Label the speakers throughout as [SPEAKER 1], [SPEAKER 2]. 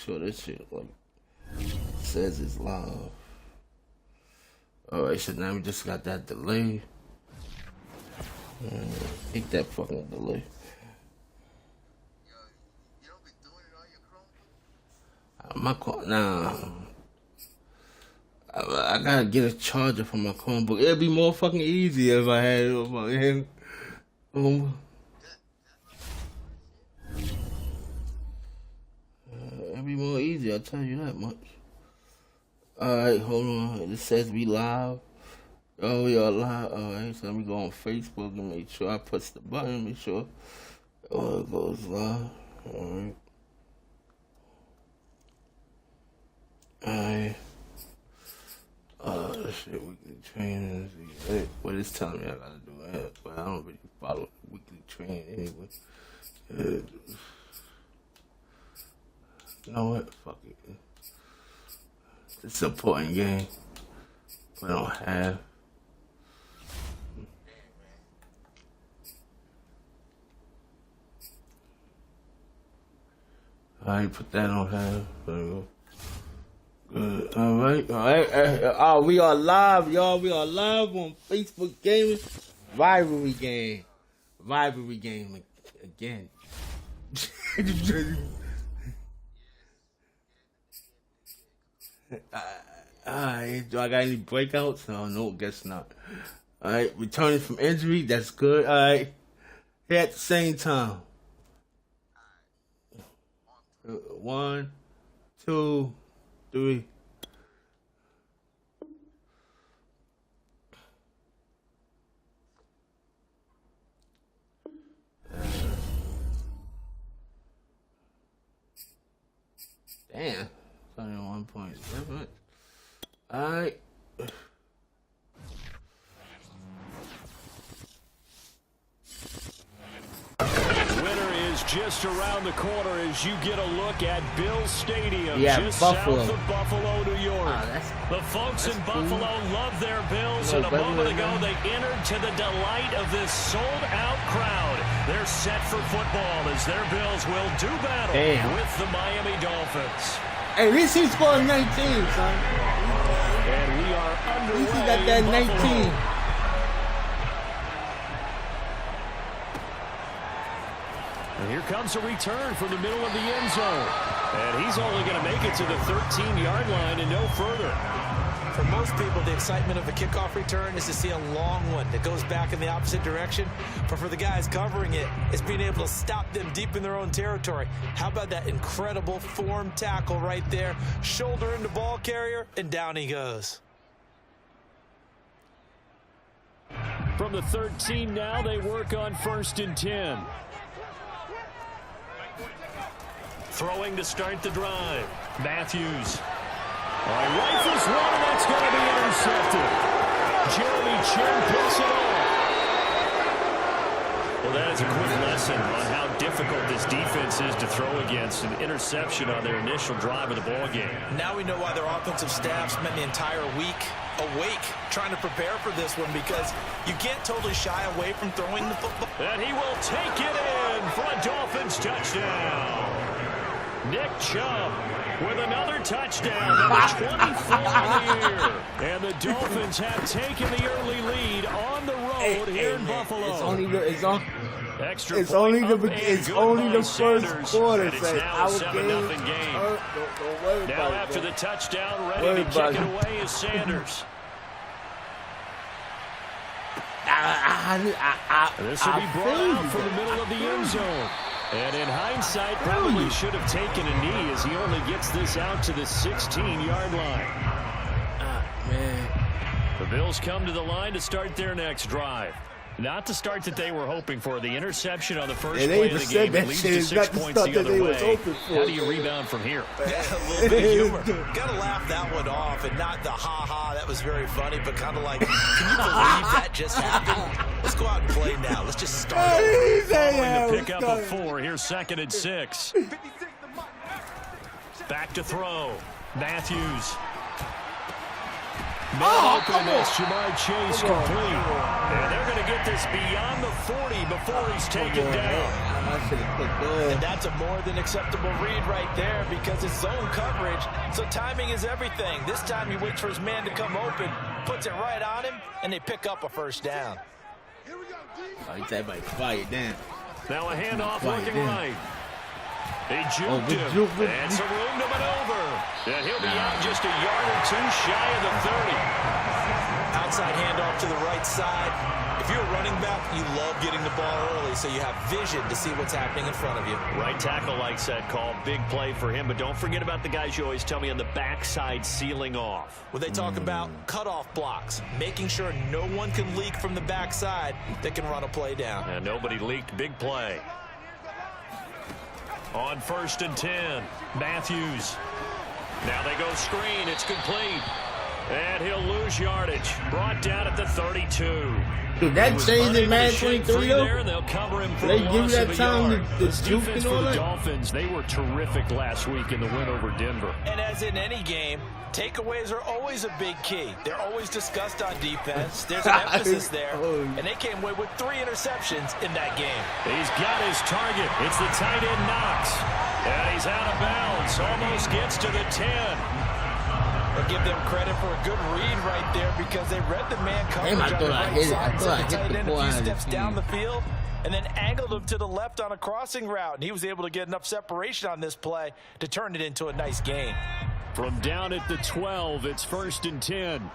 [SPEAKER 1] sure this shit like says it's live. Alright, so now we just got that delay. Hate that fucking delay.
[SPEAKER 2] You don't be doing it on your Chromebook?
[SPEAKER 1] My car, nah. I gotta get a charger for my Chromebook. It'd be more fucking easy if I had it on my hand. It'd be more easy, I'll tell you that much. Alright, hold on. It says we live. Oh, we are live. Alright, so let me go on Facebook and make sure I push the button, make sure it goes live. Alright. Alright. Shit, weekly training. What it's telling me I gotta do that, but I don't really follow weekly training anyway. You know what? Fuck it. It's a supporting game. We don't have. Alright, put that on have. There we go. Good. Alright. Oh, we are live, y'all. We are live on Facebook Gaming. Rivalry game. Rivalry game again. Alright, do I got any breakouts? No, guess not. Alright, returning from injury, that's good. Alright, here at the same time. 1, 2, 3. Damn. Only 1.7. Alright.
[SPEAKER 3] Winner is just around the corner as you get a look at Bill Stadium, just
[SPEAKER 1] Buffalo.
[SPEAKER 3] south of Buffalo, New York. The folks in Buffalo love their Bills, and a moment ago they entered to the delight of this sold-out crowd. They're set for football as their Bills will do battle with the Miami Dolphins.
[SPEAKER 1] Hey, at least he scored 19, son.
[SPEAKER 3] And we are underway.
[SPEAKER 1] At least he got that 19.
[SPEAKER 3] And here comes a return from the middle of the end zone. And he's only going to make it to the 13-yard line and no further.
[SPEAKER 4] For most people, the excitement of a kickoff return is to see a long one that goes back in the opposite direction. But for the guys covering it, it's being able to stop them deep in their own territory. How about that incredible form tackle right there? Shoulder into ball carrier, and down he goes.
[SPEAKER 3] From the 13 now, they work on 1st and 10. Throwing to start the drive. Matthews. Rifles one, and that's going to be intercepted. Jeremy Chin picks it off. Well, that is a quick lesson on how difficult this defense is to throw against. An interception on their initial drive of the ball game.
[SPEAKER 4] Now we know why their offensive staff spent the entire week awake trying to prepare for this one, because you can't totally shy away from throwing the football.
[SPEAKER 3] And he will take it in for a Dolphins touchdown. Nick Chubb with another touchdown, number 24 on the year. And the Dolphins have taken the early lead on the road here in Buffalo.
[SPEAKER 1] It's only the first quarter.
[SPEAKER 3] And it's now a 7-0 game.
[SPEAKER 1] Don't worry
[SPEAKER 3] now
[SPEAKER 1] about
[SPEAKER 3] after
[SPEAKER 1] it,
[SPEAKER 3] the touchdown, ready to kick it away is Sanders. This will be brought out from the middle of the end zone. And in hindsight, probably should have taken a knee as he only gets this out to the 16-yard line.
[SPEAKER 1] Man.
[SPEAKER 3] The Bills come to the line to start their next drive. Not the start that they were hoping for. The interception on the first play of the game leads to 6 points the other way. How do you rebound from here?
[SPEAKER 4] Yeah, a little bit of humor. Got to laugh that one off, and not the ha-ha, that was very funny, but kind of like, can you believe that just happened? Let's go out and play now. Let's just start.
[SPEAKER 3] Following the pickup of 4, here's 2nd and 6. Back to throw. Matthews. Man open as Jamar Chase complete. And they're going to get this beyond the 40 before he's taken down.
[SPEAKER 4] And that's a more than acceptable read right there because it's zone coverage, so timing is everything. This time he waits for his man to come open, puts it right on him, and they pick up a first down.
[SPEAKER 1] Oh, he's everybody quiet down.
[SPEAKER 3] Now a handoff looking right. They juked him, and some room to maneuver. And he'll be out just a yard or two shy of the 30.
[SPEAKER 4] Outside handoff to the right side. If you're a running back, you love getting the ball early so you have vision to see what's happening in front of you.
[SPEAKER 3] Right tackle likes that call. Big play for him, but don't forget about the guys you always tell me on the backside sealing off.
[SPEAKER 4] When they talk about cutoff blocks, making sure no one can leak from the backside that can run a play down.
[SPEAKER 3] And nobody leaked. Big play. On 1st and 10, Matthews. Now they go screen. It's complete. And he'll lose yardage. Brought down at the 32.
[SPEAKER 1] Dude, that changed in Madden 23 though.
[SPEAKER 3] There, and they'll cover him for
[SPEAKER 1] they
[SPEAKER 3] a
[SPEAKER 1] give you
[SPEAKER 3] loss
[SPEAKER 1] that
[SPEAKER 3] of a
[SPEAKER 1] time
[SPEAKER 3] yard.
[SPEAKER 1] to
[SPEAKER 3] This
[SPEAKER 1] juke
[SPEAKER 3] defense
[SPEAKER 1] and all
[SPEAKER 3] for the
[SPEAKER 1] that.
[SPEAKER 3] Dolphins, they were terrific last week in the win over Denver.
[SPEAKER 4] And as in any game, takeaways are always a big key. They're always discussed on defense. There's an emphasis there. And they came away with 3 interceptions in that game.
[SPEAKER 3] He's got his target. It's the tight end Knox. And he's out of bounds. Almost gets to the 10.
[SPEAKER 4] I'll give them credit for a good read right there because they read the man coverage
[SPEAKER 1] Damn, I
[SPEAKER 4] on the
[SPEAKER 1] thought I
[SPEAKER 4] right
[SPEAKER 1] hit it.
[SPEAKER 4] side.
[SPEAKER 1] I thought I
[SPEAKER 4] Sent the
[SPEAKER 1] hit
[SPEAKER 4] tight
[SPEAKER 1] the
[SPEAKER 4] end a
[SPEAKER 1] ball
[SPEAKER 4] few
[SPEAKER 1] out of the
[SPEAKER 4] steps down the
[SPEAKER 1] team.
[SPEAKER 4] field and then angled him to the left on a crossing route. And he was able to get enough separation on this play to turn it into a nice gain.
[SPEAKER 3] From down at the 12, it's 1st and 10.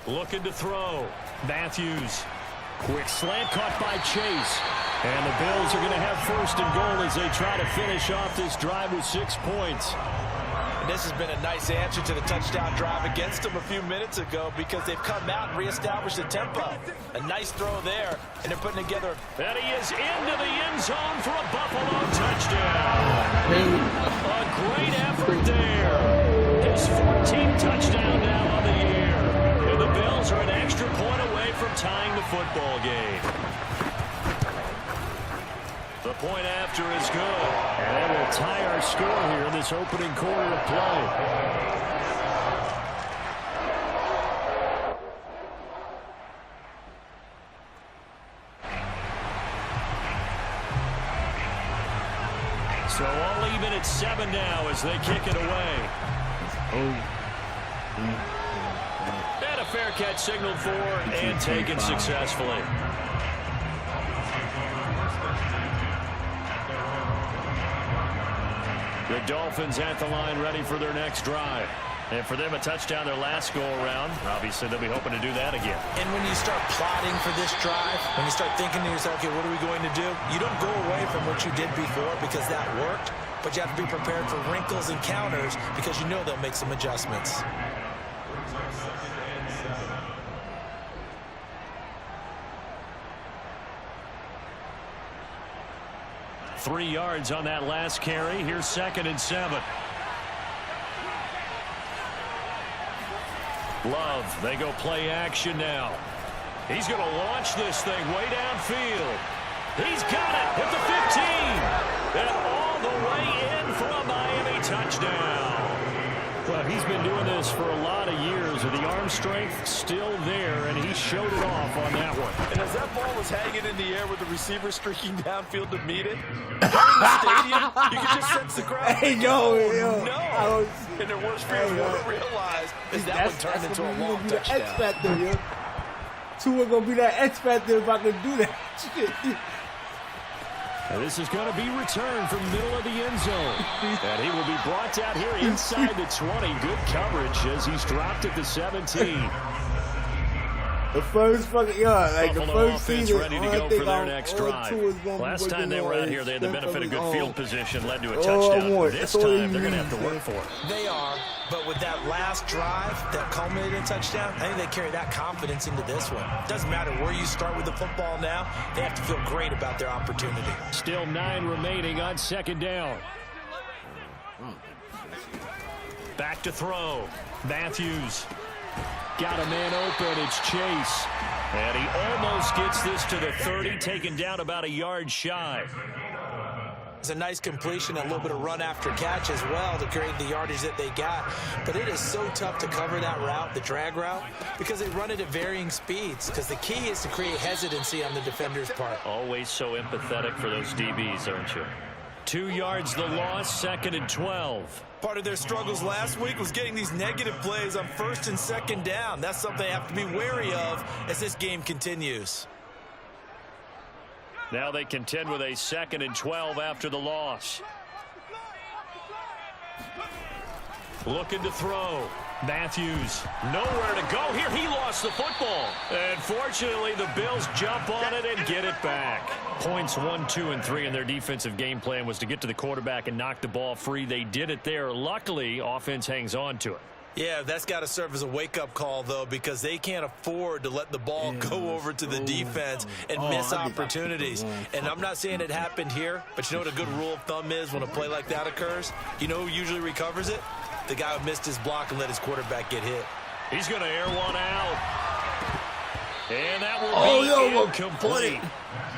[SPEAKER 3] Looking to throw. Matthews. Quick slant caught by Chase. And the Bills are going to have 1st and goal as they try to finish off this drive with 6 points.
[SPEAKER 4] And this has been a nice answer to the touchdown drive against them a few minutes ago because they've come out and reestablished the tempo. A nice throw there, and they're putting together.
[SPEAKER 3] And he is into the end zone for a Buffalo touchdown. A great effort there. His 14th touchdown now on the year. And the Bills are an extra point away from tying the football game. The point after is good. And it will tie our score here in this opening quarter of play. So all even at 7 now as they kick it away. And a fair catch signaled for and taken successfully. The Dolphins at the line ready for their next drive. And for them, a touchdown their last go-around. Obviously, they'll be hoping to do that again.
[SPEAKER 4] And when you start plotting for this drive, when you start thinking to yourself, okay, what are we going to do? You don't go away from what you did before because that worked, but you have to be prepared for wrinkles and counters because you know they'll make some adjustments.
[SPEAKER 3] Three yards on that last carry. Here's 2nd and 7. Love, they go play action now. He's going to launch this thing way downfield. He's got it at the 15. And all the way in for a Miami touchdown. Well, he's been doing this for a lot of years, and the arm strength still there, and he showed it off on that one.
[SPEAKER 4] And as that ball was hanging in the air with the receiver streaking downfield to meet it, in the stadium, you could just sense the crowd.
[SPEAKER 1] Hey, yo.
[SPEAKER 4] No! And their worst fears won't realize is that one turned into a long touchdown.
[SPEAKER 1] X factor, yo. Tua gonna be that X factor if I could do that shit.
[SPEAKER 3] And this is going to be returned from middle of the end zone. And he will be brought down here inside the 20. Good coverage as he's dropped at the 17.
[SPEAKER 1] The first fucking yard, like
[SPEAKER 3] Buffalo
[SPEAKER 1] the first
[SPEAKER 3] offense
[SPEAKER 1] season,
[SPEAKER 3] ready to go for their next drive. Last time they were out here, they had the benefit of good field position, led to a touchdown. This time, they're going to have to work for it.
[SPEAKER 4] They are, but with that last drive that culminated in a touchdown, I think they carry that confidence into this one. Doesn't matter where you start with the football now, they have to feel great about their opportunity.
[SPEAKER 3] Still 9 remaining on 2nd down. Back to throw. Matthews. Got a man open. It's Chase. And he almost gets this to the 30, taken down about a yard shy.
[SPEAKER 4] It's a nice completion, a little bit of run after catch as well to create the yardage that they got. But it is so tough to cover that route, the drag route, because they run it at varying speeds. Because the key is to create hesitancy on the defender's part.
[SPEAKER 3] Always so empathetic for those DBs, aren't you? 2 yards the loss, 2nd and 12.
[SPEAKER 4] Part of their struggles last week was getting these negative plays on 1st and 2nd down. That's something they have to be wary of as this game continues.
[SPEAKER 3] Now they contend with a 2nd and 12 after the loss. Looking to throw. Matthews, nowhere to go here. He lost the football. And fortunately, the Bills jump on it and get it back. Points 1, 2, and 3 in their defensive game plan was to get to the quarterback and knock the ball free. They did it there. Luckily, offense hangs on to it.
[SPEAKER 4] Yeah, that's got to serve as a wake-up call, though, because they can't afford to let the ball go over to the defense and miss opportunities. And I'm not saying it happened here, but you know what a good rule of thumb is when a play like that occurs? You know who usually recovers it? The guy who missed his block and let his quarterback get hit.
[SPEAKER 3] He's going to air one out. And that will be incomplete.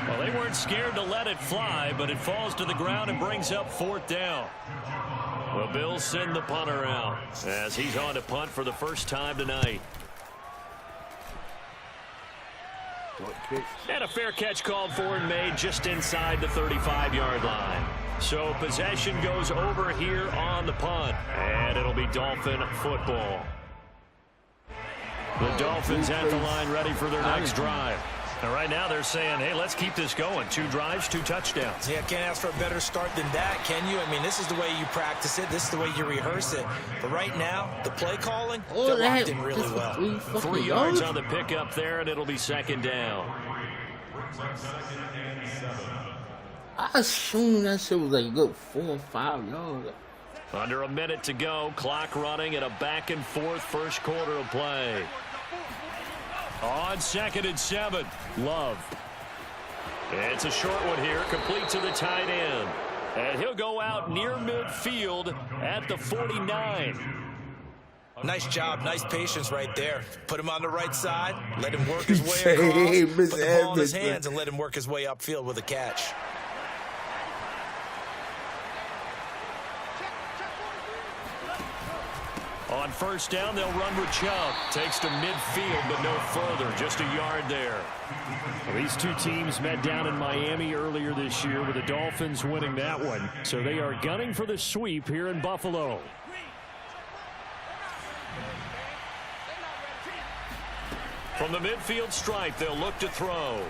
[SPEAKER 3] Well, they weren't scared to let it fly, but it falls to the ground and brings up 4th down. The Bills send the punter out as he's on to punt for the first time tonight. And a fair catch called for and made just inside the 35-yard line. So possession goes over here on the punt, and it'll be Dolphin football. The Dolphins at the line ready for their next drive. And right now they're saying, hey, let's keep this going. 2 drives, 2 touchdowns.
[SPEAKER 4] Yeah, can't ask for a better start than that, can you? I mean, this is the way you practice it. This is the way you rehearse it. But right now, the play calling, they're locked in really well.
[SPEAKER 3] 3 yards on the pickup there, and it'll be 2nd down.
[SPEAKER 1] I assumed that shit was like a good 4 or 5 yards.
[SPEAKER 3] Under a minute to go, clock running at a back and forth first quarter of play. On 2nd and 7, Love. It's a short one here, complete to the tight end. And he'll go out near midfield at the 49.
[SPEAKER 4] Nice job, nice patience right there. Put him on the right side, let him work his way across, put the ball in his hands, and let him work his way upfield with a catch.
[SPEAKER 3] On 1st down, they'll run with Chubb. Takes to midfield, but no further. Just a yard there. Well, these two teams met down in Miami earlier this year with the Dolphins winning that one. So they are gunning for the sweep here in Buffalo. From the midfield stripe, they'll look to throw.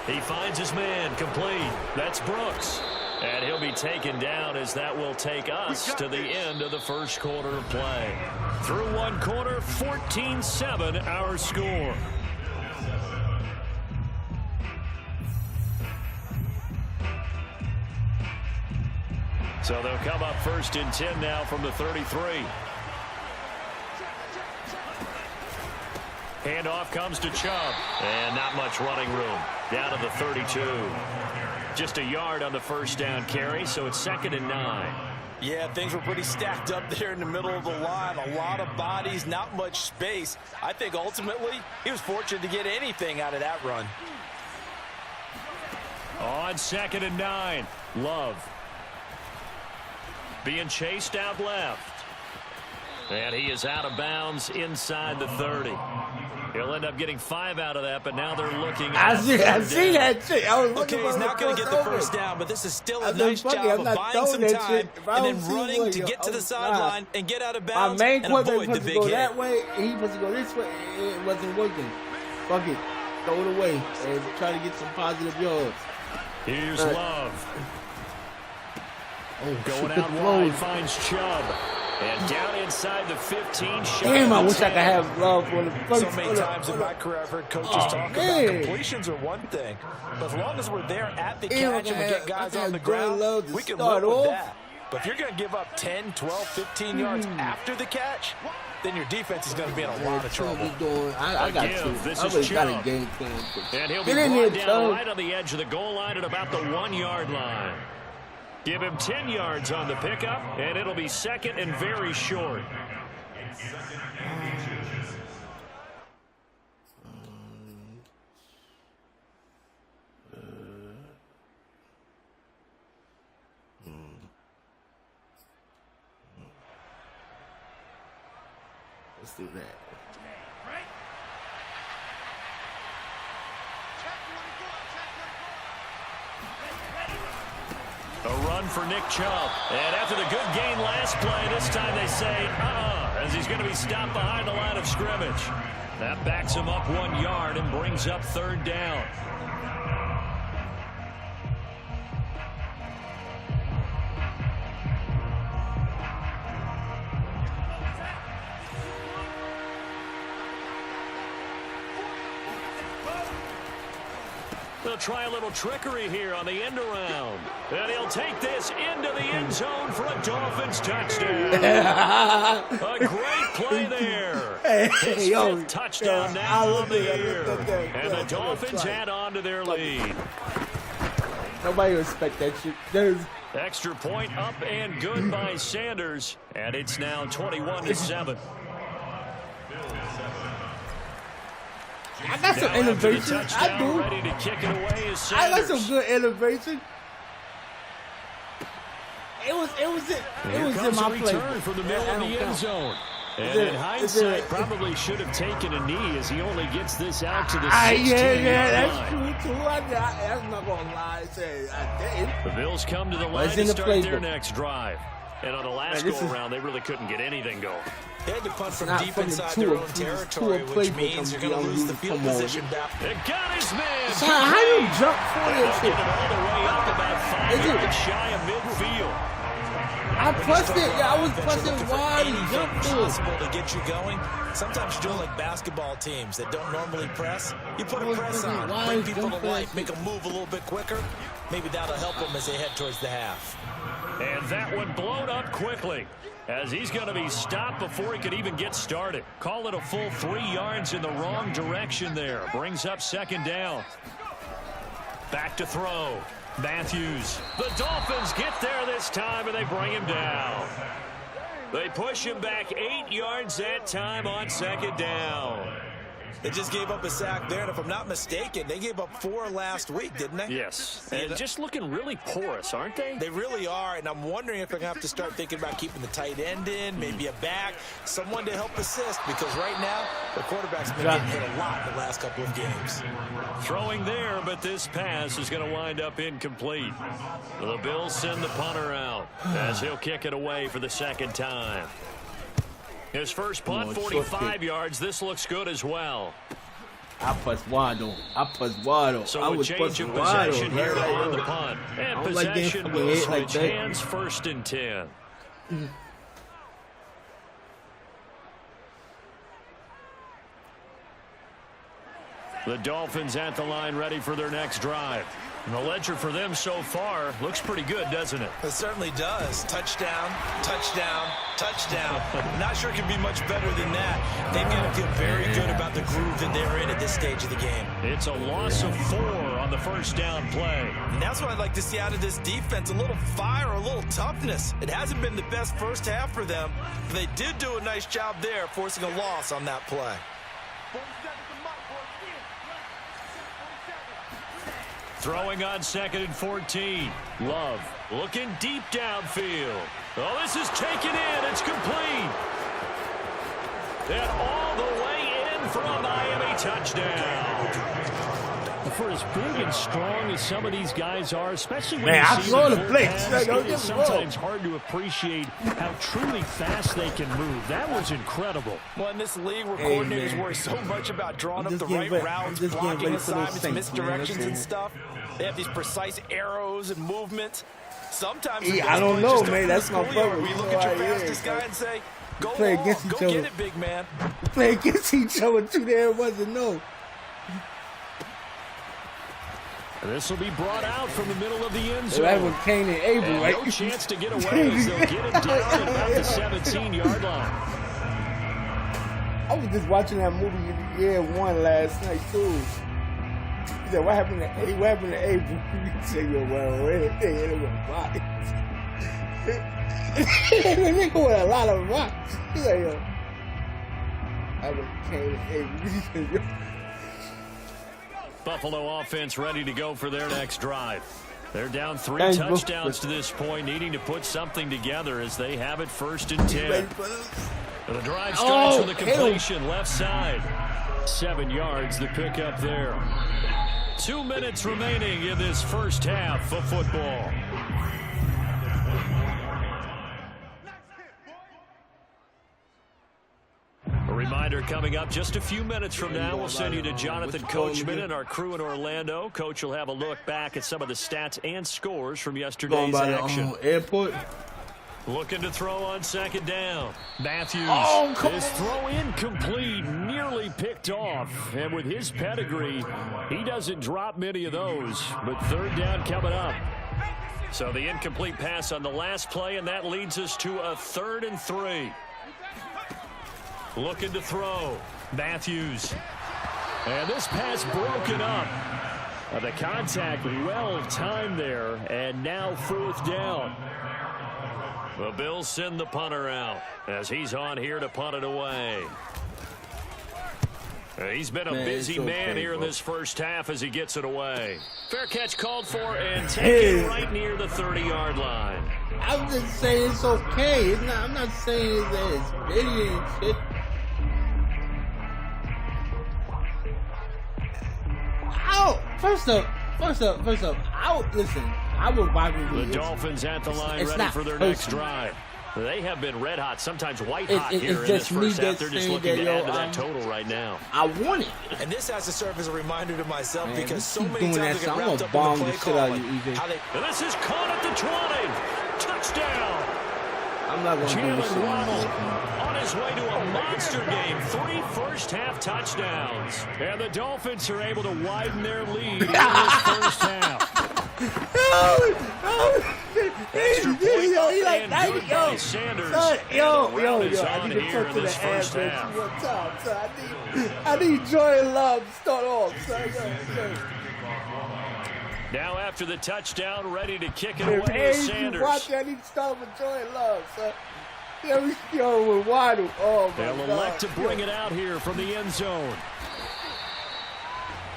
[SPEAKER 3] He finds his man, complete. That's Brooks. And he'll be taken down as that will take us to the end of the first quarter of play. Through one quarter, 14-7 our score. So they'll come up 1st and 10 now from the 33. Handoff comes to Chubb. And not much running room. Down to the 32. Just a yard on the 1st down carry, so it's 2nd and 9.
[SPEAKER 4] Yeah, things were pretty stacked up there in the middle of the line. A lot of bodies, not much space. I think ultimately he was fortunate to get anything out of that run.
[SPEAKER 3] On 2nd and 9, Love. Being chased out left. And he is out of bounds inside the 30. He'll end up getting 5 out of that, but now they're looking at
[SPEAKER 1] I see that shit. I was looking
[SPEAKER 4] okay, he's not going to get the first down, but this is still a nice job of buying some time and then running to get to the sideline and get out of bounds and avoid the big hit.
[SPEAKER 1] That way, he supposed to go this way. It wasn't working. Fuck it. Throw it away and try to get some positive yards.
[SPEAKER 3] Here's Love. Going out wide, finds Chubb. And down inside the 15.
[SPEAKER 1] Damn, I wish I could have Love for the first.
[SPEAKER 4] So many times in my career I've heard coaches talk about completions are one thing. But as long as we're there at the catch and we get guys on the ground, we can live with that. But if you're going to give up 10, 12, 15 yards after the catch, then your defense is going to be in a lot of trouble.
[SPEAKER 1] I got to. I really got a game plan.
[SPEAKER 3] And he'll be brought down right on the edge of the goal line at about the 1-yard line. Give him 10 yards on the pickup, and it'll be 2nd and very short.
[SPEAKER 1] Let's do that.
[SPEAKER 3] A run for Nick Chubb. And after the good gain last play, this time they say, as he's going to be stopped behind the line of scrimmage. That backs him up 1 yard and brings up 3rd down. They'll try a little trickery here on the end around. And he'll take this into the end zone for a Dolphins touchdown. A great play there. His 5th touchdown now on the year. And the Dolphins add on to their lead.
[SPEAKER 1] Nobody will expect that shit.
[SPEAKER 3] Extra point up and good by Sanders. And it's now 21-7.
[SPEAKER 1] I got some innovation. I do.
[SPEAKER 3] Ready to kick it away is
[SPEAKER 1] I got
[SPEAKER 3] Sanders.
[SPEAKER 1] some good innovation. It was in my play.
[SPEAKER 3] Return from the middle of the end zone. And in hindsight, probably should have taken a knee as he only gets this out to the 16-yard
[SPEAKER 1] that's true too. I'm not gonna lie.
[SPEAKER 3] The Bills come to the line to start their next drive. And on the last go-around, they really couldn't get anything going.
[SPEAKER 4] They had to punt from deep inside their own territory, which means you're going to lose the field position back.
[SPEAKER 3] It got his man.
[SPEAKER 1] How you jump for this?
[SPEAKER 3] Get it all the way up about 5 yards shy of midfield.
[SPEAKER 1] I pressed it. Yeah, I was pressing wide and jumped to it.
[SPEAKER 4] Possible to get you going. Sometimes you're doing like basketball teams that don't normally press. You put a press on, bring people to life, make them move a little bit quicker. Maybe that'll help them as they head towards the half.
[SPEAKER 3] And that one blown up quickly as he's going to be stopped before he could even get started. Call it a full 3 yards in the wrong direction there. Brings up 2nd down. Back to throw. Matthews. The Dolphins get there this time, and they bring him down. They push him back 8 yards that time on 2nd down.
[SPEAKER 4] They just gave up a sack there, and if I'm not mistaken, they gave up 4 last week, didn't they?
[SPEAKER 3] Yes, and just looking really porous, aren't they?
[SPEAKER 4] They really are, and I'm wondering if they're going to have to start thinking about keeping the tight end in, maybe a back, someone to help assist, because right now, the quarterback's been getting hit a lot the last couple of games.
[SPEAKER 3] Throwing there, but this pass is going to wind up incomplete. The Bills send the punter out as he'll kick it away for the 2nd time. His first punt, 45 yards. This looks good as well.
[SPEAKER 1] I pressed wide on.
[SPEAKER 3] So a change of possession here on the punt. And possession will switch hands, 1st and 10. The Dolphins at the line ready for their next drive. And the ledger for them so far looks pretty good, doesn't it?
[SPEAKER 4] It certainly does. Touchdown, touchdown, touchdown. Not sure it can be much better than that. They've got to feel very good about the groove that they're in at this stage of the game.
[SPEAKER 3] It's a loss of 4 on the 1st down play.
[SPEAKER 4] And that's what I'd like to see out of this defense, a little fire, a little toughness. It hasn't been the best first half for them, but they did do a nice job there, forcing a loss on that play.
[SPEAKER 3] Throwing on 2nd and 14. Love looking deep downfield. Oh, this is taken in. It's complete. And all the way in for a Miami touchdown. For as big and strong as some of these guys are, especially when you see them full pass, it is sometimes hard to appreciate how truly fast they can move. That was incredible.
[SPEAKER 4] Well, in this league where coordinators worry so much about drawing up the right routes, blocking assignments, misdirections and stuff, they have these precise arrows and movements. Sometimes
[SPEAKER 1] I don't know, man. That's my problem.
[SPEAKER 4] We look at your fastest guy and say, go
[SPEAKER 1] play
[SPEAKER 4] long,
[SPEAKER 1] against each
[SPEAKER 4] go
[SPEAKER 1] other.
[SPEAKER 4] get it, big man.
[SPEAKER 1] Play against each other too. There wasn't no.
[SPEAKER 3] This will be brought out from the middle of the end
[SPEAKER 1] So that
[SPEAKER 3] zone.
[SPEAKER 1] was Kane and Abel,
[SPEAKER 3] And
[SPEAKER 1] right?
[SPEAKER 3] no chance to get away as they'll get him down at about the 17-yard line.
[SPEAKER 1] I was just watching that movie year 1 last night too. He said, what happened to Abel? What happened to Abel? He said, yo, well, everything in it rocks. The nigga with a lot of rocks. He's like, yo, I was Kane and Abel. He said, yo.
[SPEAKER 3] Buffalo offense ready to go for their next drive. They're down 3
[SPEAKER 1] Thanks,
[SPEAKER 3] touchdowns to this point, needing to put something together as they have it 1st and 10. The drive starts with a completion left side. 7 yards the pickup there. 2 minutes remaining in this first half of football. A reminder coming up just a few minutes from now. We'll send you to Jonathan Coachman and our crew in Orlando. Coach will have a look back at some of the stats and scores from yesterday's action.
[SPEAKER 1] Airport.
[SPEAKER 3] Looking to throw on second down. Matthews. His throw incomplete, nearly picked off. And with his pedigree, he doesn't drop many of those. But third down coming up. So the incomplete pass on the last play, and that leads us to a 3rd and 3. Looking to throw. Matthews. And this pass broken up. The contact well timed there, and now 4th down. The Bills send the punter out as he's on here to punt it away. He's been a busy man here in this first half as he gets it away. Fair catch called for and taken right near the 30-yard line.
[SPEAKER 1] I'm just saying it's okay. I'm not saying that it's big and shit. First up. I would buy
[SPEAKER 3] the Dolphins at the line ready for their next drive. They have been red hot, sometimes white hot here in this first half. They're just looking to add to that total right now.
[SPEAKER 1] I want it.
[SPEAKER 4] And this has to serve as a reminder to myself because so many times they get wrapped up in the play calling.
[SPEAKER 3] And this is caught at the 20. Touchdown.
[SPEAKER 1] I'm not going to do this.
[SPEAKER 3] On his way to a monster game. 3 first-half touchdowns. And the Dolphins are able to widen their lead in this first half. Extra point and good by Sanders.
[SPEAKER 1] Yo, I need to talk to the ass one time, son. I need Jordan Love to start off, son.
[SPEAKER 3] Now after the touchdown, ready to kick it away is Sanders.
[SPEAKER 1] I need to start with Jordan Love, son. Yo, with Waddle. Oh, my God.
[SPEAKER 3] They'll elect to bring it out here from the end zone.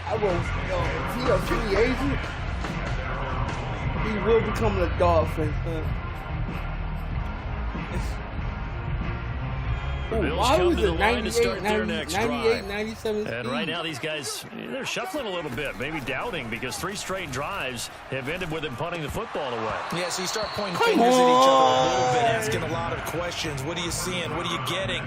[SPEAKER 1] If he a free agent, he will become a Dolphin.
[SPEAKER 3] The Bills come to the line to start their next
[SPEAKER 1] 98,
[SPEAKER 3] drive.
[SPEAKER 1] 97
[SPEAKER 3] And right now these guys, they're shuffling a little bit, maybe doubting, because 3 straight drives have ended with them punting the football away.
[SPEAKER 4] Yeah, so you start pointing fingers at each other a little bit, asking a lot of questions. What are you seeing? What are you getting?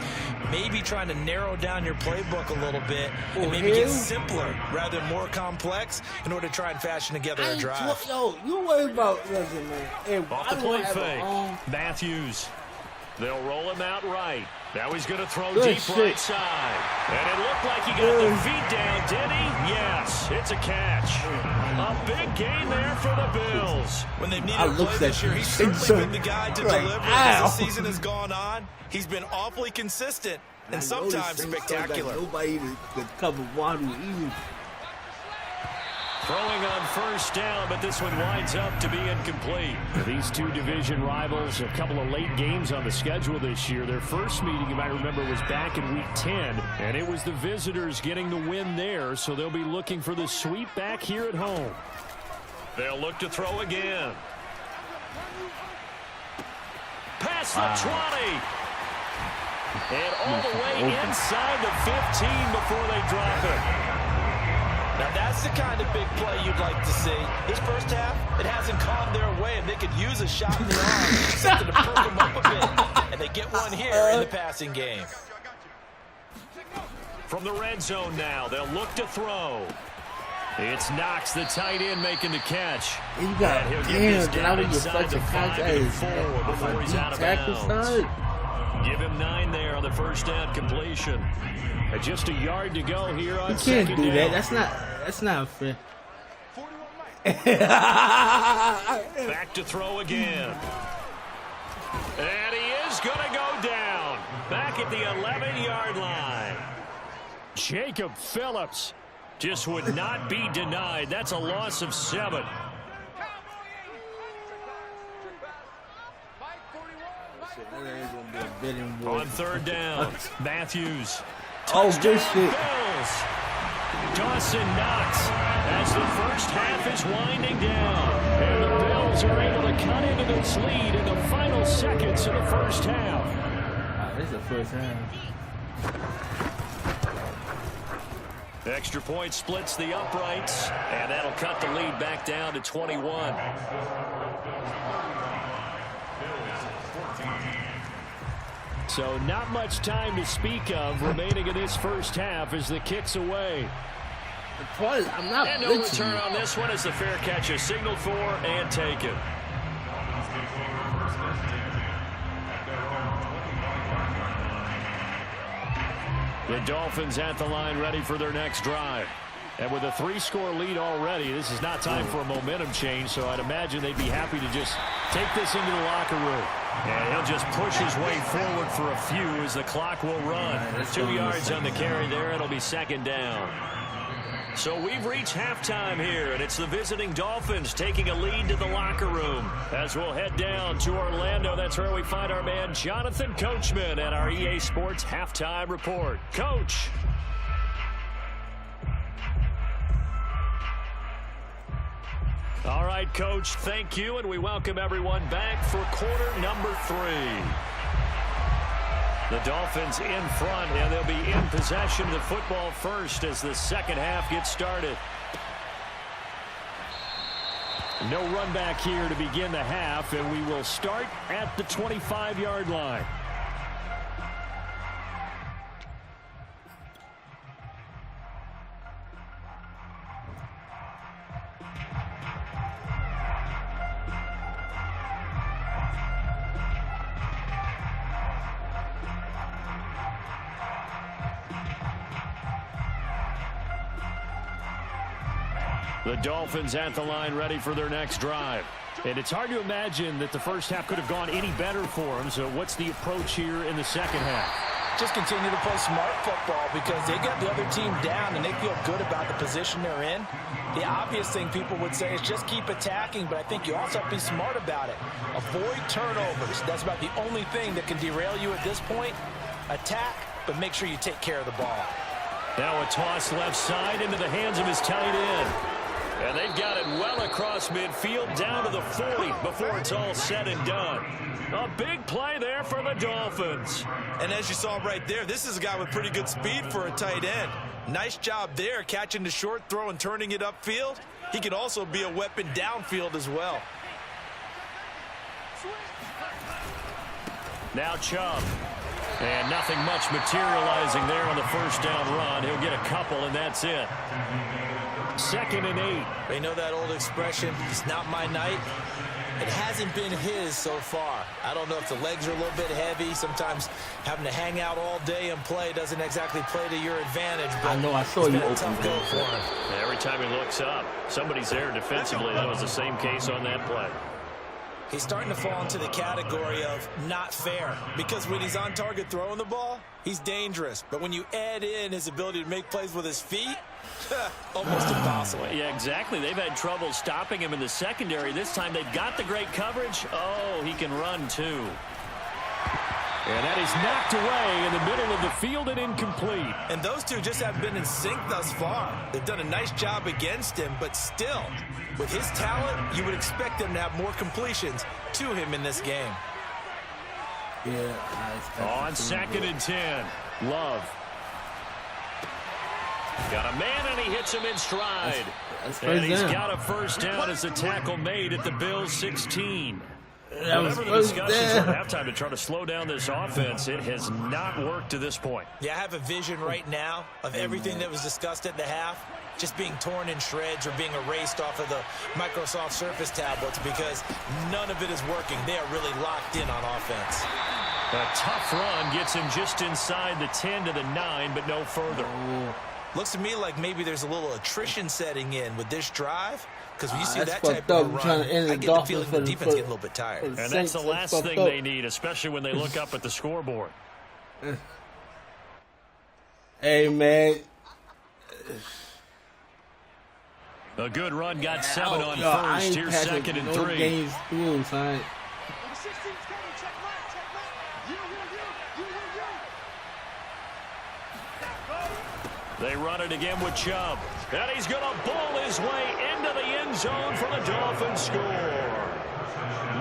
[SPEAKER 4] Maybe trying to narrow down your playbook a little bit and maybe get simpler rather than more complex in order to try and fashion together a drive.
[SPEAKER 1] You worry about, listen, man.
[SPEAKER 3] Off the play fake, Matthews. They'll roll him out right. Now he's going to throw deep right side. And it looked like he got the feet down, did he? Yes, it's a catch. A big gain there for the Bills.
[SPEAKER 4] When they've needed a play this year, he's certainly been the guy to deliver. As the season has gone on, he's been awfully consistent and sometimes spectacular.
[SPEAKER 1] Nobody could cover Waddle either.
[SPEAKER 3] Throwing on first down, but this one winds up to be incomplete. These two division rivals, a couple of late games on the schedule this year. Their first meeting, you might remember, was back in Week 10, and it was the visitors getting the win there, so they'll be looking for the sweep back here at home. They'll look to throw again. Past the 20. And all the way inside the 15 before they drop it. Now, that's the kind of big play you'd like to see. This first half, it hasn't gone their way, and they could use a shot in the arm, something to perk them up a bit. And they get one here in the passing game. From the red zone now, they'll look to throw. It's Knox, the tight end, making the catch.
[SPEAKER 1] You got
[SPEAKER 3] he'll get this down inside the 5 and 4 before he's out of bounds. Give him 9 there on the first down completion. Just a yard to go here on second down.
[SPEAKER 1] You can't do that. That's not fair.
[SPEAKER 3] Back to throw again. And he is going to go down. Back at the 11-yard line. Jacob Phillips just would not be denied. That's a loss of 7. On third down, Matthews.
[SPEAKER 1] Good shit.
[SPEAKER 3] Bills. Dawson Knox as the first half is winding down. And the Bills are able to cut into this lead in the final seconds of the first half.
[SPEAKER 1] This is the first half.
[SPEAKER 3] Extra point splits the uprights, and that'll cut the lead back down to 21. So not much time to speak of remaining in this first half as the kick's away.
[SPEAKER 1] The point is, I'm not
[SPEAKER 3] And no
[SPEAKER 1] blitzing
[SPEAKER 3] return
[SPEAKER 1] you.
[SPEAKER 3] on this one as the fair catch is signaled for and taken. The Dolphins at the line ready for their next drive. And with a 3-score lead already, this is not time for a momentum change, so I'd imagine they'd be happy to just take this into the locker room. And he'll just push his way forward for a few as the clock will run. 2 yards on the carry there. It'll be second down. So we've reached halftime here, and it's the visiting Dolphins taking a lead to the locker room. As we'll head down to Orlando, that's where we find our man Jonathan Coachman at our EA Sports Halftime Report. Coach. All right, Coach, thank you, and we welcome everyone back for quarter number 3. The Dolphins in front, and they'll be in possession of the football first as the second half gets started. No run back here to begin the half, and we will start at the 25-yard line. The Dolphins at the line ready for their next drive. And it's hard to imagine that the first half could have gone any better for them. So what's the approach here in the second half?
[SPEAKER 4] Just continue to play smart football because they got the other team down and they feel good about the position they're in. The obvious thing people would say is just keep attacking, but I think you also have to be smart about it. Avoid turnovers. That's about the only thing that can derail you at this point. Attack, but make sure you take care of the ball.
[SPEAKER 3] Now a toss left side into the hands of his tight end. And they've got it well across midfield down to the 40 before it's all said and done. A big play there for the Dolphins.
[SPEAKER 4] And as you saw right there, this is a guy with pretty good speed for a tight end. Nice job there catching the short throw and turning it upfield. He can also be a weapon downfield as well.
[SPEAKER 3] Now Chubb. And nothing much materializing there on the first down run. He'll get a couple, and that's it. 2nd and 8.
[SPEAKER 4] They know that old expression, it's not my night. It hasn't been his so far. I don't know if the legs are a little bit heavy. Sometimes having to hang out all day and play doesn't exactly play to your advantage. But
[SPEAKER 1] I know, I saw you open
[SPEAKER 4] tough go for him.
[SPEAKER 3] Every time he looks up, somebody's there defensively. That was the same case on that play.
[SPEAKER 4] He's starting to fall into the category of not fair because when he's on target throwing the ball, he's dangerous. But when you add in his ability to make plays with his feet, almost impossible.
[SPEAKER 3] Well, yeah, exactly. They've had trouble stopping him in the secondary. This time they've got the great coverage. Oh, he can run too. And that is knocked away in the middle of the field and incomplete.
[SPEAKER 4] And those two just haven't been in sync thus far. They've done a nice job against him, but still, with his talent, you would expect them to have more completions to him in this game.
[SPEAKER 1] Yeah,
[SPEAKER 3] On 2nd and 10, Love. Got a man, and he hits him in stride. And he's got a first down as a tackle made at the Bills' 16. Whatever the discussions were at halftime to try to slow down this offense, it has not worked to this point.
[SPEAKER 4] Yeah, I have a vision right now of everything that was discussed at the half just being torn in shreds or being erased off of the Microsoft Surface tablets because none of it is working. They are really locked in on offense.
[SPEAKER 3] A tough run gets him just inside the 10 to the 9, but no further.
[SPEAKER 4] Looks to me like maybe there's a little attrition setting in with this drive. Because when you see that
[SPEAKER 1] fucked
[SPEAKER 4] type of
[SPEAKER 1] up.
[SPEAKER 4] run, I get the
[SPEAKER 1] Dolphins
[SPEAKER 4] feeling the defense getting a little bit tired.
[SPEAKER 3] And that's the last thing they need, especially when they look up at the scoreboard.
[SPEAKER 1] Hey, man.
[SPEAKER 3] A good run got 7 on first. Here's 2nd and 3.
[SPEAKER 1] Games through, son.
[SPEAKER 3] They run it again with Chubb. And he's going to bowl his way into the end zone for the Dolphins score.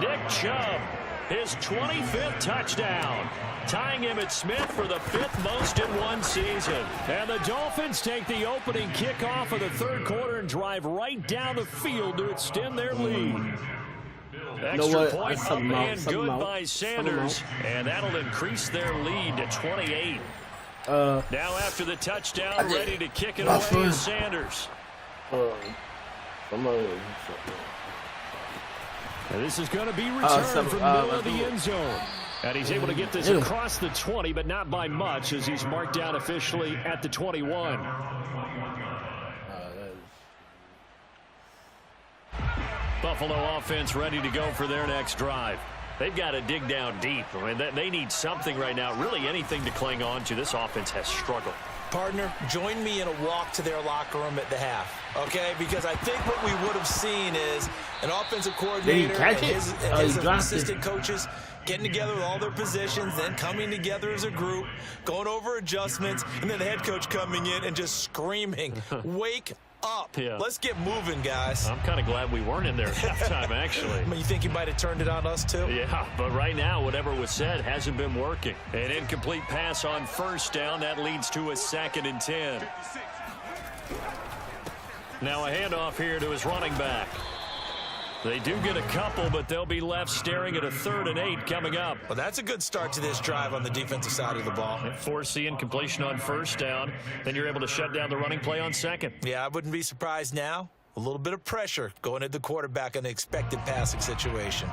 [SPEAKER 3] Nick Chubb his 25th touchdown, tying Emmitt Smith for the 5th most in one season. And the Dolphins take the opening kickoff of the third quarter and drive right down the field to extend their lead. Extra point up and good by Sanders, and that'll increase their lead to 28. Now after the touchdown, ready to kick it away is Sanders. And this is going to be returned from the middle of the end zone. And he's able to get this across the 20, but not by much, as he's marked down officially at the 21. Buffalo offense ready to go for their next drive. They've got to dig down deep. I mean, they need something right now, really anything to cling on to. This offense has struggled.
[SPEAKER 4] Partner, join me in a walk to their locker room at the half, okay? Because I think what we would have seen is an offensive coordinator and his assistant coaches getting together with all their positions, then coming together as a group, going over adjustments, and then the head coach coming in and just screaming, wake up. Yeah. Let's get moving, guys.
[SPEAKER 3] I'm kind of glad we weren't in there at halftime, actually.
[SPEAKER 4] I mean, you think he might have turned it on us, too?
[SPEAKER 3] Yeah, but right now, whatever was said hasn't been working. An incomplete pass on first down. That leads to a 2nd and 10. Now a handoff here to his running back. They do get a couple, but they'll be left staring at a 3rd and 8 coming up.
[SPEAKER 4] Well, that's a good start to this drive on the defensive side of the ball.
[SPEAKER 3] Force the incompletion on first down. Then you're able to shut down the running play on second.
[SPEAKER 4] Yeah, I wouldn't be surprised now. A little bit of pressure going at the quarterback in the expected passing situation.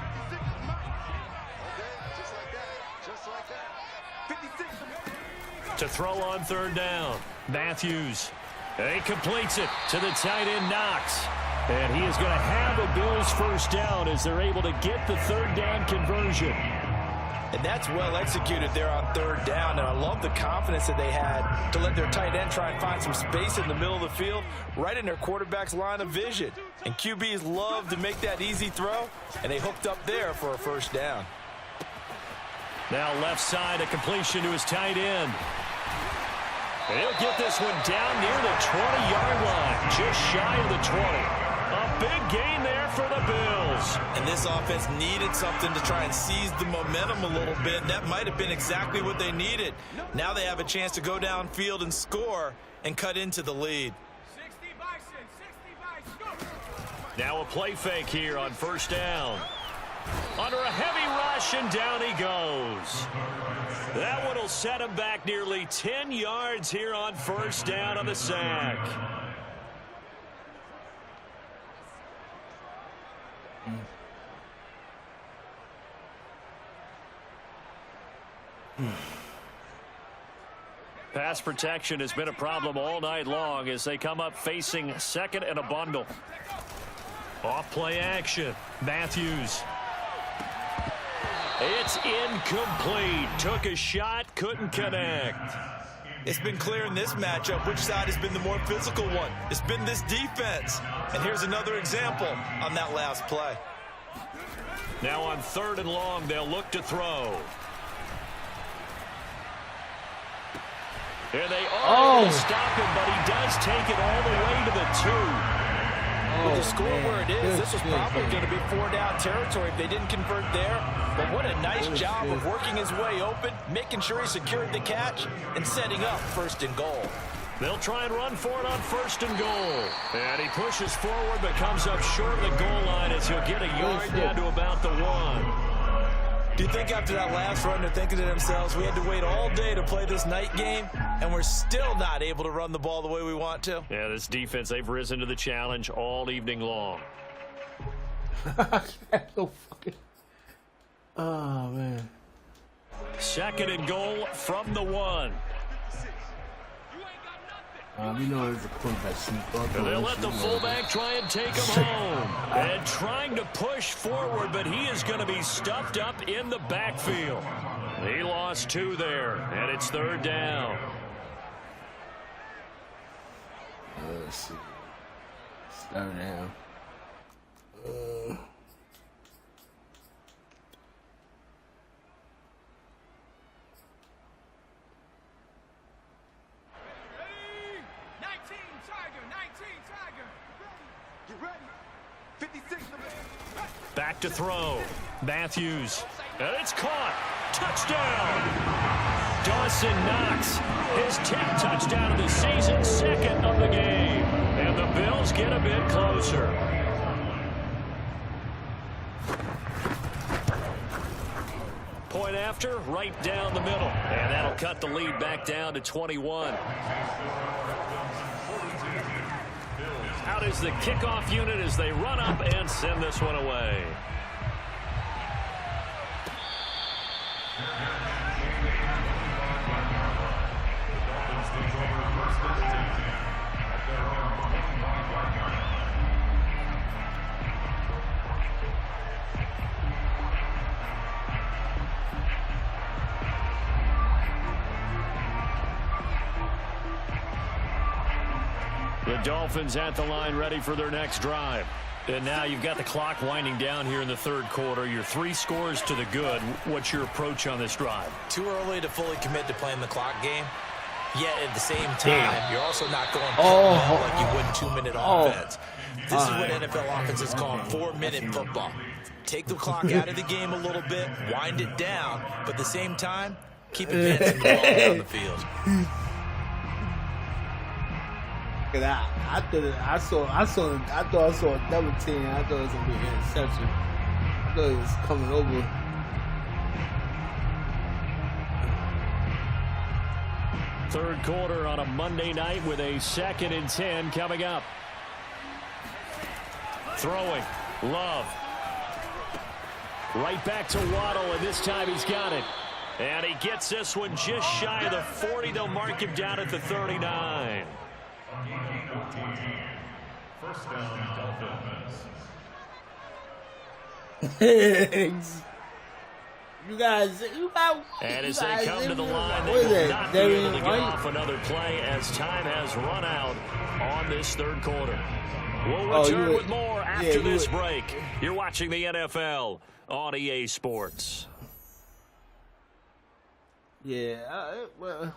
[SPEAKER 3] To throw on 3rd down, Matthews. He completes it to the tight end, Knox. And he is going to have a Bills first down as they're able to get the 3rd down conversion.
[SPEAKER 4] And that's well executed there on 3rd down. And I love the confidence that they had to let their tight end try and find some space in the middle of the field, right in their quarterback's line of vision. And QBs love to make that easy throw, and they hooked up there for a first down.
[SPEAKER 3] Now left side, a completion to his tight end. And he'll get this one down near the 20-yard line, just shy of the 20. A big gain there for the Bills.
[SPEAKER 4] And this offense needed something to try and seize the momentum a little bit. That might have been exactly what they needed. Now they have a chance to go downfield and score and cut into the lead.
[SPEAKER 3] Now a play fake here on first down. Under a heavy rush, and down he goes. That one will set him back nearly 10 yards here on first down on the sack. Pass protection has been a problem all night long as they come up facing 2nd and a bundle. Off play action. Matthews. It's incomplete. Took a shot, couldn't connect.
[SPEAKER 4] It's been clear in this matchup which side has been the more physical one. It's been this defense. And here's another example on that last play.
[SPEAKER 3] Now on 3rd and long, they'll look to throw. Here they are able to stop him, but he does take it all the way to the 2.
[SPEAKER 4] With the score where it is, this was probably going to be 4-down territory if they didn't convert there. But what a nice job of working his way open, making sure he secured the catch, and setting up 1st and goal.
[SPEAKER 3] They'll try and run for it on 1st and goal. And he pushes forward, but comes up short of the goal line as he'll get a yard down to about the 1.
[SPEAKER 4] Do you think after that last run they're thinking to themselves, we had to wait all day to play this night game, and we're still not able to run the ball the way we want to?
[SPEAKER 3] Yeah, this defense, they've risen to the challenge all evening long.
[SPEAKER 1] Oh, man.
[SPEAKER 3] 2nd and goal from the 1.
[SPEAKER 1] You know there's a quarterback sneak up.
[SPEAKER 3] They'll let the fullback try and take him home. And trying to push forward, but he is going to be stuffed up in the backfield. He lost 2 there, and it's 3rd down.
[SPEAKER 1] Let's see. 3rd down.
[SPEAKER 3] Back to throw. Matthews. And it's caught. Touchdown. Dawson Knox, his 10th touchdown of the season, second of the game. And the Bills get a bit closer. Point after, right down the middle. And that'll cut the lead back down to 21. Out is the kickoff unit as they run up and send this one away. The Dolphins at the line ready for their next drive. And now you've got the clock winding down here in the third quarter. Your 3 scores to the good. What's your approach on this drive?
[SPEAKER 4] Too early to fully commit to playing the clock game. Yet at the same time, you're also not going like you would 2-minute offense. This is what NFL offenses call 4-minute football. Take the clock out of the game a little bit, wind it down, but at the same time, keep advancing the ball down the field.
[SPEAKER 5] I thought I saw a double team. I thought it was gonna be an interception. I thought it was coming over.
[SPEAKER 3] Third quarter on a Monday night with a 2nd and 10 coming up. Throwing, Love. Right back to Waddle, and this time he's got it. And he gets this one just shy of the 40. They'll mark him down at the 39.
[SPEAKER 6] First down,
[SPEAKER 5] Dolphins. You guys.
[SPEAKER 3] And as they come to the line, they will not be able to get off another play as time has run out on this third quarter. We'll return with more after this break. You're watching the NFL on EA Sports.
[SPEAKER 5] Yeah, well.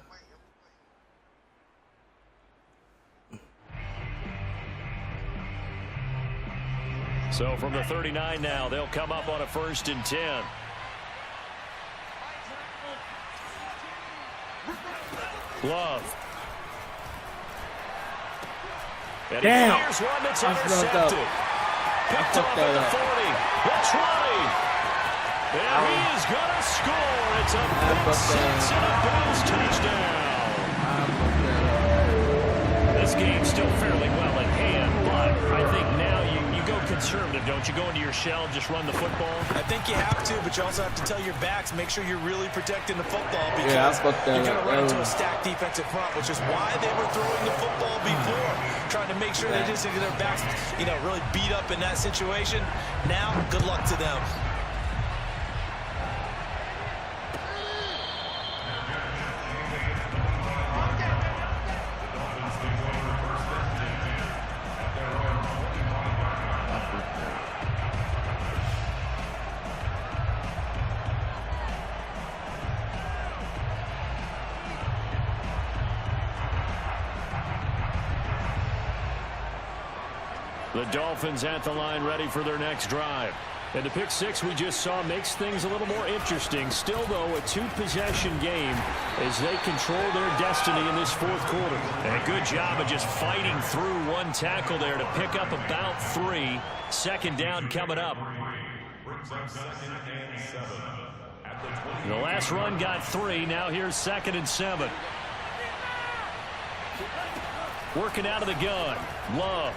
[SPEAKER 3] So from the 39 now, they'll come up on a 1st and 10. Love. And he fires one that's intercepted. Picked off at the 40, the 20. And he is going to score. It's a big 6 and a Bills touchdown. This game's still fairly well in hand, but I think now you go conservative, don't you? Go into your shell, just run the football.
[SPEAKER 4] I think you have to, but you also have to tell your backs, make sure you're really protecting the football because you're going to run into a stacked defensive front, which is why they were throwing the football before, trying to make sure they just get their backs, really beat up in that situation. Now, good luck to them.
[SPEAKER 3] The Dolphins at the line ready for their next drive. And the pick 6 we just saw makes things a little more interesting. Still, though, a 2-possession game as they control their destiny in this fourth quarter. And a good job of just fighting through one tackle there to pick up about 3. 2nd down coming up. The last run got 3. Now here's 2nd and 7. Working out of the gun. Love.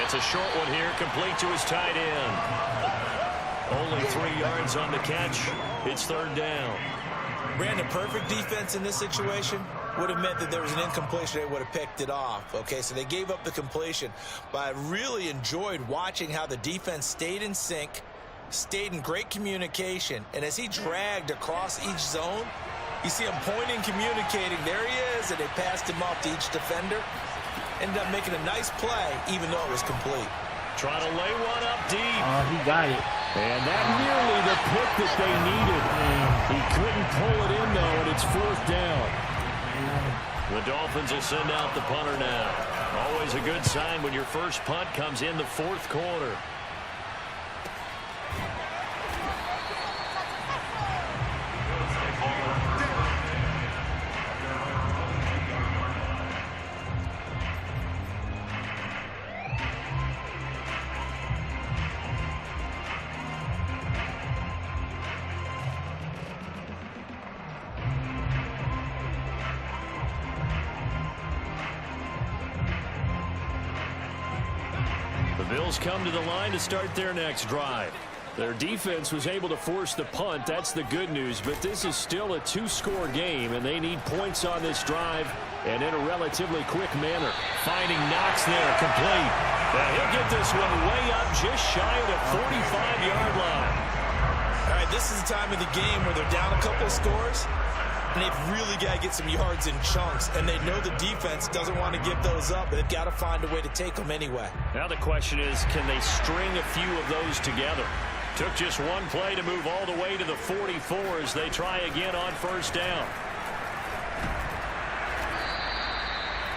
[SPEAKER 3] It's a short one here, complete to his tight end. Only 3 yards on the catch. It's 3rd down.
[SPEAKER 4] Brandon, perfect defense in this situation would have meant that there was an incompletion. They would have picked it off. Okay, so they gave up the completion. But I really enjoyed watching how the defense stayed in sync, stayed in great communication. And as he dragged across each zone, you see him pointing, communicating. There he is, and they passed him off to each defender. Ended up making a nice play, even though it was complete.
[SPEAKER 3] Trying to lay one up deep.
[SPEAKER 5] He got it.
[SPEAKER 3] And that nearly the pick that they needed. He couldn't pull it in, though, and it's 4th down. The Dolphins will send out the punter now. Always a good sign when your first punt comes in the 4th quarter. Bills come to the line to start their next drive. Their defense was able to force the punt. That's the good news. But this is still a two-score game, and they need points on this drive and in a relatively quick manner. Finding Knox there, complete. And he'll get this one way up just shy of the 45-yard line.
[SPEAKER 4] All right, this is the time of the game where they're down a couple of scores, and they've really got to get some yards in chunks, and they know the defense doesn't want to give those up, but they've got to find a way to take them anyway.
[SPEAKER 3] Now the question is, can they string a few of those together? Took just one play to move all the way to the 44 as they try again on first down.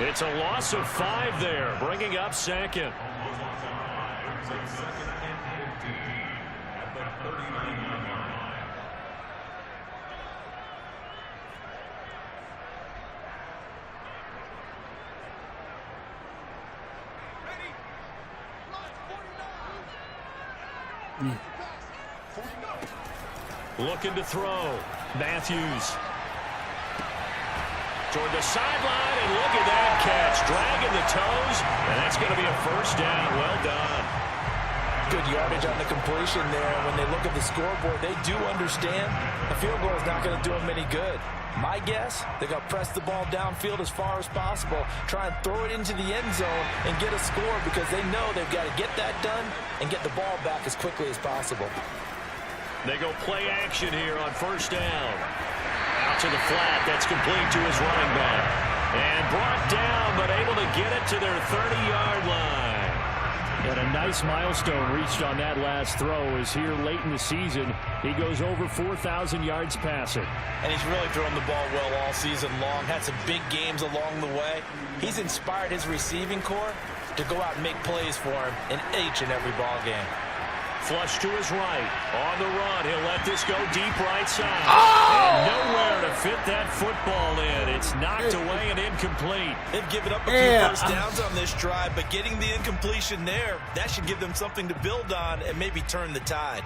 [SPEAKER 3] It's a loss of 5 there, bringing up second. Looking to throw. Matthews. Toward the sideline, and look at that catch. Dragging the toes, and that's going to be a first down. Well done.
[SPEAKER 4] Good yardage on the completion there. When they look at the scoreboard, they do understand a field goal is not going to do them any good. My guess, they're going to press the ball downfield as far as possible, try and throw it into the end zone and get a score because they know they've got to get that done and get the ball back as quickly as possible.
[SPEAKER 3] They go play action here on first down. Out to the flat. That's complete to his running back. And brought down, but able to get it to their 30-yard line. And a nice milestone reached on that last throw as here late in the season, he goes over 4,000 yards passing.
[SPEAKER 4] And he's really thrown the ball well all season long. Had some big games along the way. He's inspired his receiving corps to go out and make plays for him in each and every ball game.
[SPEAKER 3] Flush to his right. On the run. He'll let this go deep right side. And nowhere to fit that football in. It's knocked away and incomplete.
[SPEAKER 4] They've given up a few first downs on this drive, but getting the incompletion there, that should give them something to build on and maybe turn the tide.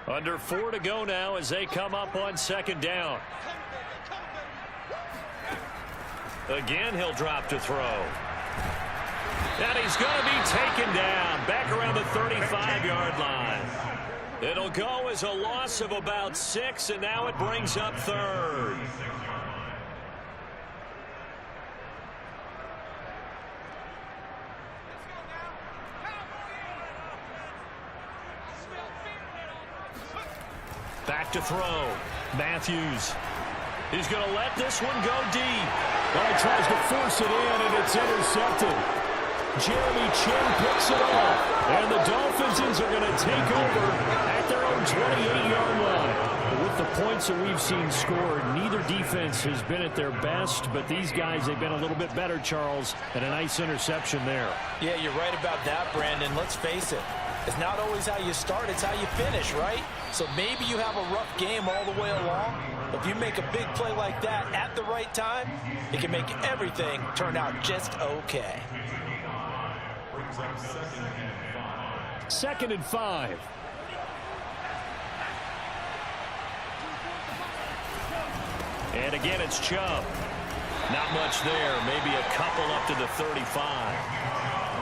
[SPEAKER 3] Under 4 to go now as they come up on second down. Again, he'll drop to throw. And he's going to be taken down back around the 35-yard line. It'll go as a loss of about 6, and now it brings up third. Back to throw. Matthews. He's going to let this one go deep. Well, he tries to force it in, and it's intercepted. Jeremy Chin picks it off. And the Dolphins are going to take over at their own 28-yard line. With the points that we've seen scored, neither defense has been at their best, but these guys, they've been a little bit better, Charles, and a nice interception there.
[SPEAKER 4] Yeah, you're right about that, Brandon. Let's face it. It's not always how you start, it's how you finish, right? So maybe you have a rough game all the way along. If you make a big play like that at the right time, it can make everything turn out just okay.
[SPEAKER 3] Second and 5. And again, it's Chubb. Not much there. Maybe a couple up to the 35.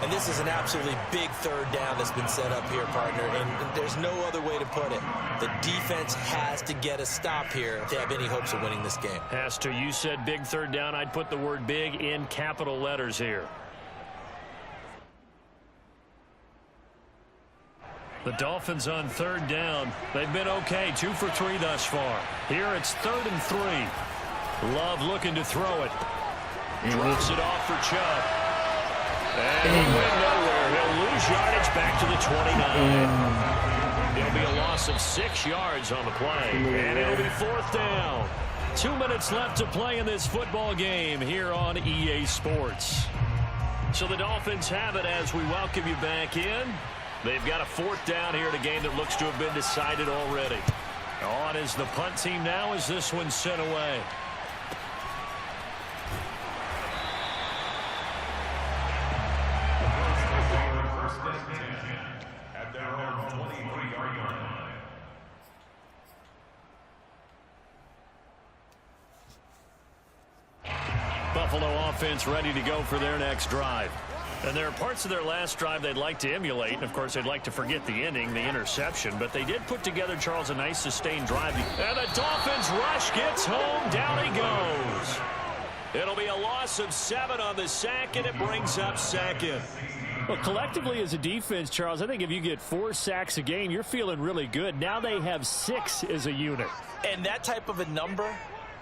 [SPEAKER 4] And this is an absolutely big third down that's been set up here, partner, and there's no other way to put it. The defense has to get a stop here if they have any hopes of winning this game.
[SPEAKER 3] Has to. You said big third down. I'd put the word big in capital letters here. The Dolphins on third down. They've been okay. 2 for 3 thus far. Here it's 3rd and 3. Love looking to throw it. Drops it off for Chubb. And he went nowhere. He'll lose yardage back to the 29. It'll be a loss of 6 yards on the play. And it'll be 4th down. 2 minutes left to play in this football game here on EA Sports. So the Dolphins have it as we welcome you back in. They've got a 4th down here in a game that looks to have been decided already. On is the punt team now as this one's sent away.
[SPEAKER 6] At their own 23-yard line.
[SPEAKER 3] Buffalo offense ready to go for their next drive. And there are parts of their last drive they'd like to emulate. And, of course, they'd like to forget the ending, the interception. But they did put together, Charles, a nice sustained drive. And the Dolphins rush gets home. Down he goes. It'll be a loss of 7 on the sack, and it brings up second.
[SPEAKER 7] Well, collectively as a defense, Charles, I think if you get 4 sacks a game, you're feeling really good. Now they have 6 as a unit.
[SPEAKER 4] And that type of a number,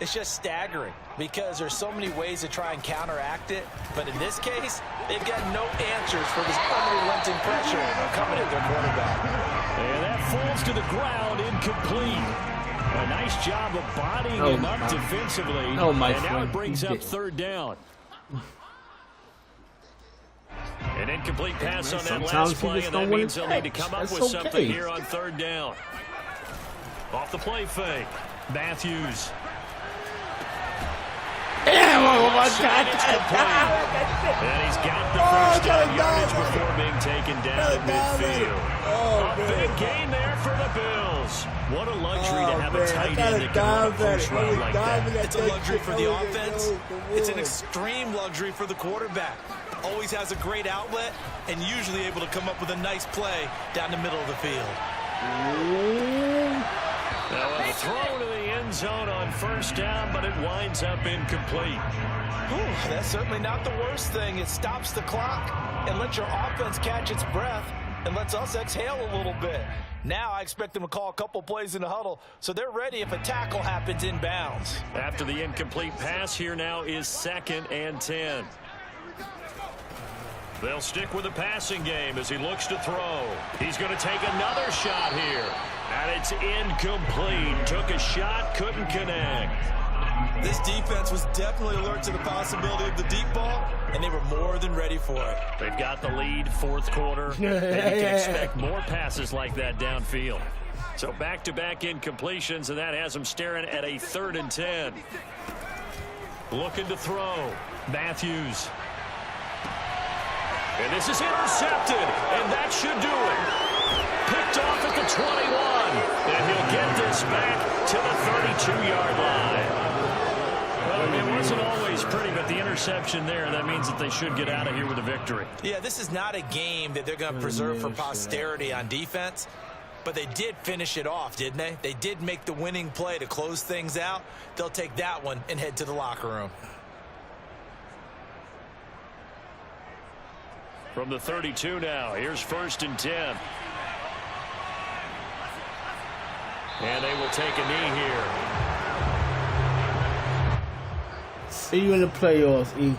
[SPEAKER 4] it's just staggering because there's so many ways to try and counteract it. But in this case, they've got no answers for this unrelenting pressure coming at their quarterback.
[SPEAKER 7] And that falls to the ground, incomplete. A nice job of bodying him up defensively. And now it brings up 3rd down.
[SPEAKER 3] An incomplete pass on that last play, and that means they'll need to come up with something here on 3rd down. Off the play fake. Matthews.
[SPEAKER 5] Damn, oh my God.
[SPEAKER 3] And he's got the first down yardage before being taken down at midfield. A big gain there for the Bills. What a luxury to have a tight end that can run a post route like that.
[SPEAKER 4] It's a luxury for the offense. It's an extreme luxury for the quarterback. Always has a great outlet and usually able to come up with a nice play down the middle of the field.
[SPEAKER 3] Now a throw to the end zone on 1st down, but it winds up incomplete.
[SPEAKER 4] That's certainly not the worst thing. It stops the clock and lets your offense catch its breath and lets us exhale a little bit. Now I expect them to call a couple plays in the huddle so they're ready if a tackle happens inbounds.
[SPEAKER 3] After the incomplete pass, here now is 2nd and 10. They'll stick with the passing game as he looks to throw. He's going to take another shot here. And it's incomplete. Took a shot, couldn't connect.
[SPEAKER 4] This defense was definitely alert to the possibility of the deep ball, and they were more than ready for it.
[SPEAKER 3] They've got the lead, 4th quarter, and you can expect more passes like that downfield. So back-to-back incompletions, and that has them staring at a 3rd and 10. Looking to throw. Matthews. And this is intercepted, and that should do it. Picked off at the 21, and he'll get this back to the 32-yard line. Well, it wasn't always pretty, but the interception there, that means that they should get out of here with a victory.
[SPEAKER 4] Yeah, this is not a game that they're going to preserve for posterity on defense, but they did finish it off, didn't they? They did make the winning play to close things out. They'll take that one and head to the locker room.
[SPEAKER 3] From the 32 now, here's 1st and 10. And they will take a knee here.
[SPEAKER 5] See you in the playoffs, E.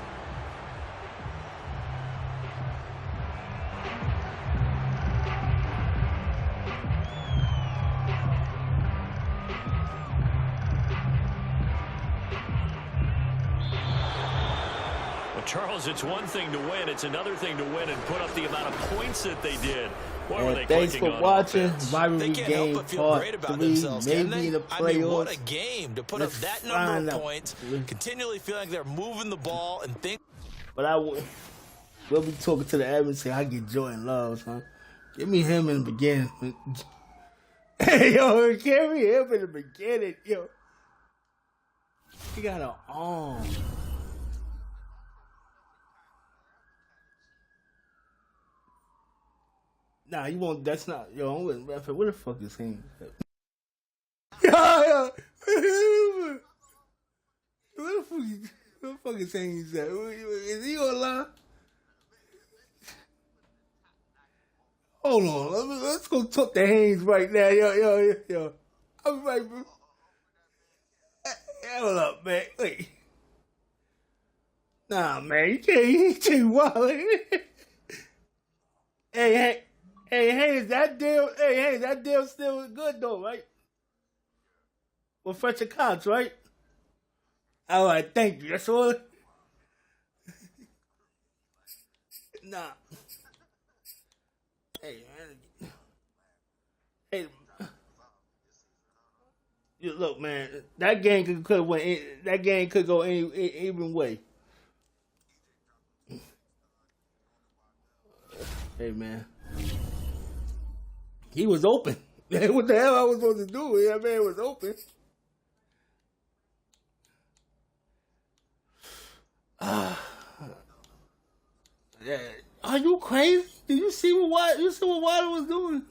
[SPEAKER 3] Charles, it's one thing to win. It's another thing to win and put up the amount of points that they did. What were they
[SPEAKER 5] thanks for watching.
[SPEAKER 4] They can't help but feel great about themselves, can they?
[SPEAKER 5] In the
[SPEAKER 4] I mean, what a game to put up that number of points, continually feeling like they're moving the ball and think.
[SPEAKER 5] But we'll be talking to the admin say I get Jordan Love, huh? Give me him in the beginning. Hey, yo, give me him in the beginning, yo. He got an arm. Nah, you won't. That's not. Yo, I'm with Raphael. Where the fuck is him? Yo. Where the fuck is Haynes at? Is he online? Hold on. Let's go talk to Haynes right now. Yo. I'm right, bro. Hold up, man. Wait. Nah, man. You can't wild. Hey, that deal still good though, right? With fresh accounts, right? All right, thank you. That's all. Nah. Hey, look, man. That game could win. That game could go even way. Hey, man. He was open. What the hell I was supposed to do? That man was open. Are you crazy? Did you see what Waddle was doing?